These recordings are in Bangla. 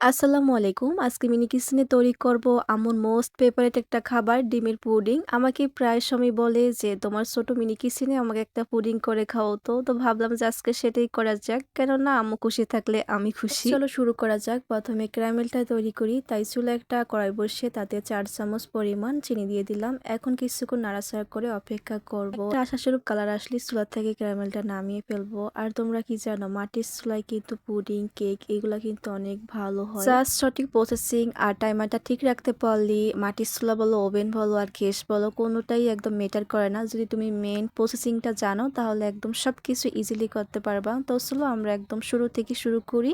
আসসালামু আলাইকুম। আজকে মিনি কিচেনে তৈরি করব আমার মোস্ট ফেভারিট একটা খাবার ডিমের পুডিং। আমাকে প্রায় সময় বলে যে তোমার ছোট মিনি কিচেনে আমাকে একটা পুডিং করে খাওয়াও তো। তো ভাবলাম যে আজকে সেটাই করা যাক। কেননা আম্মু খুশি থাকলে আমি খুশি। চলো শুরু করা যাক। প্রথমে ক্যারামেলটা তৈরি করি। তাই চুলায় একটা কড়াই বসিয়ে তাতে 4 চামচ পরিমাণ চিনি দিয়ে দিলাম। এখন কিছুক্ষণ নাড়াচাড়া করে অপেক্ষা করব। একটা আশাস্বরূপ কালার আসলে চুলা থেকে ক্যারামেলটা নামিয়ে ফেলবো। আর তোমরা কি জানো মাটির চুলায় কিন্তু পুডিং, কেক এগুলা কিন্তু অনেক ভালো হয়। জাস্ট সঠিক প্রসেসিং আর টাইমারটা ঠিক রাখতে পারলি মাটির চুলা বলো, ওভেন বলো আর গ্যাস বলো কোনোটাই একদম ম্যাটার করে না। যদি তুমি মেইন প্রসেসিংটা জানো তাহলে একদম সব কিছু ইজিলি করতে পারবা। তো চলো আমরা একদম শুরু থেকে শুরু করি।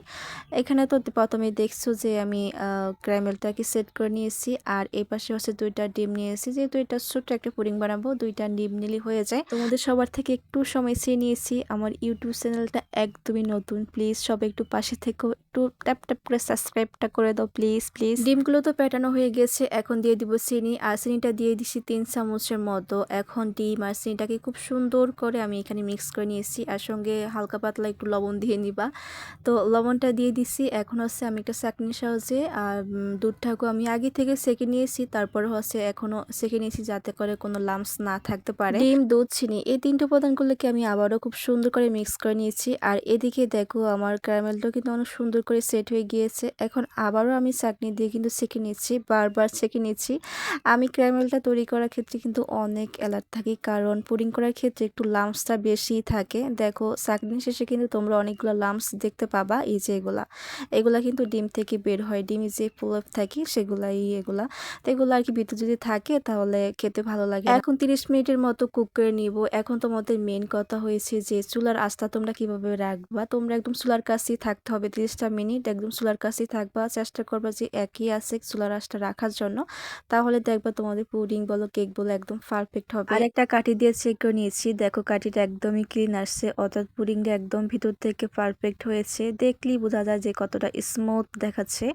এখানে তো প্রথমে দেখছো যে আমি ক্যারামেলটাকে সেট করে নিয়েছি আর এই পাশে হচ্ছে 2টা ডিম নিয়েছি। যেহেতু এটা ছোট্ট একটা পুডিং বানাবো 2টা ডিম নিলে হয়ে যায়। তোমাদের সবার থেকে একটু সময় চেয়ে নিয়েছি। আমার ইউটিউব চ্যানেলটা একদমই নতুন, প্লিজ সবাই একটু পাশে থেকেও একটু ট্যাপ ট্যাপ করে সাবস্ক্রাইবটা করে দাও প্লিজ প্লিজ। ডিমগুলো তো পেটানো হয়ে গেছে, এখন দিয়ে দিব চিনি আর চিনিটা দিয়ে দিছি 3 চামচের মতো। এখন ডিম আর চিনিটাকে খুব সুন্দর করে আমি এখানে মিক্স করে নিয়েছি আর সঙ্গে হালকা পাতলা একটু লবণ দিয়ে নিবা। তো লবণটা দিয়ে দিছি। এখন হচ্ছে আমি একটা চাকনির সাহায্যে আর দুধটাকে আমি আগে থেকে সেঁকে নিয়েছি, তারপর হচ্ছে এখনো সেঁকে নিয়েছি যাতে করে কোনো লাম্পস না থাকতে পারে। ডিম, দুধ, চিনি এই 3টে উপাদানগুলোকে আমি আবারও খুব সুন্দর করে মিক্স করে নিয়েছি। আর এদিকে দেখো আমার ক্যারামেলটা কিন্তু অনেক সুন্দর করে সেট হয়ে গিয়েছে। এখন আবারও আমি চাটনি দিয়ে কিন্তু ছেঁকে নিচ্ছি, বারবার ছেঁকে নিচ্ছি। আমি ক্যারামেলটা তৈরি করার ক্ষেত্রে কিন্তু অনেক অ্যালার্ট থাকি, কারণ পুডিং করার ক্ষেত্রে একটু লাম্পসটা বেশি থাকে। দেখো চাটনি শেষে কিন্তু তোমরা অনেকগুলো লাম্পস দেখতে পাবা। এই যে এগুলা কিন্তু ডিম থেকে বের হয়, ডিমে যে প্রলেপ থাকে সেগুলাই এগুলা। তো এগুলো আর কি ভিতরে যদি থাকে তাহলে খেতে ভালো লাগে। এখন 30 মিনিটের মতো কুক করে নিব। এখন তোমাদের মেন কথা হয়েছে যে চুলার আঁচটা তোমরা কিভাবে রাখবা। তোমরা একদম চুলার কাছেই থাকতে হবে, 30টা মিনিট একদম চুলার কাছেই থাকবা। চেষ্টা করবা যে একই আছে চুলার আঁচটা রাখার জন্য, তাহলে দেখবা তোমাদের পুডিং বলো কেক বলো একদম পারফেক্ট হবে। আর একটা কাঠি দিয়ে চেক করে নিয়েছি, দেখো কাঠিটা একদমই ক্লিন আসছে, অর্থাৎ পুডিংটা একদম ভিতর থেকে পারফেক্ট হয়েছে। দেখলেই বোঝা যায় যে কতটা স্মুথ দেখাচ্ছে।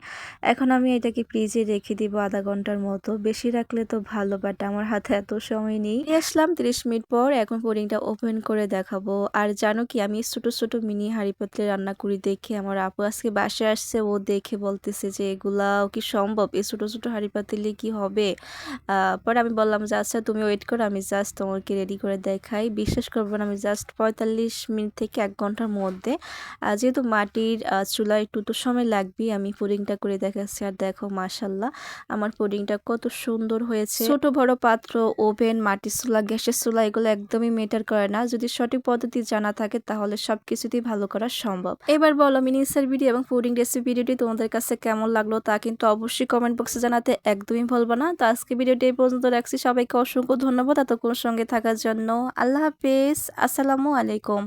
এখন আমি এটাকে ফ্রিজে রেখে দিব আধা ঘন্টার মতো, বেশি রাখলে তো ভালো, বাট আমার হাতে এত সময় নেই। আসলাম 30 মিনিট পর, এখন পুডিংটা ওপেন করে দেখাবো। আর জানো কি আমি ছোট ছোট মিনি হাঁড়ি পাতিলে রান্না করি দেখে আমার আপু আজকে বাসায় আসছে, ও দেখে বলতেছে যে এগুলাও কি সম্ভব, এই ছোট ছোট হাঁড়ি পাতিলে কি হবে। পরে আমি বললাম যে আচ্ছা তুমি ওয়েট করো, আমি জাস্ট তোমাকে রেডি করে দেখাই। বিশ্বাস করবো না, আমি জাস্ট 45 মিনিট থেকে 1 ঘন্টার মধ্যে, যেহেতু মাটির চুলা একটু তো সময় লাগবে, আমি পুডিংটা করে দেখাচ্ছি। আর দেখো মাশাল্লাহ আমার পুডিংটা কত সুন্দর হয়েছে। ছোট বড় পাত্র, ওভেন, মাটির চুলা, গ্যাসের চুলা এগুলো একদমই ম্যাটার করে না। যদি সঠিক পদ্ধতি জানা থাকে তাহলে সবকিছুতেই ভালো করা সম্ভব। এবার বলো মিনিসার ভিডিও এবং পুডিং রেসিপি ভিডিওটি তোমাদের কাছে কেমন লাগলো তা কিন্তু অবশ্যই কমেন্ট বক্সে জানাতে একদমই ভুলবা না। তো আজকে ভিডিওটি এই পর্যন্ত রাখছি, সবাইকে অসংখ্য ধন্যবাদ এতক্ষণ সঙ্গে থাকার জন্য। আল্লাহ হাফেজ, আসসালামু আলাইকুম।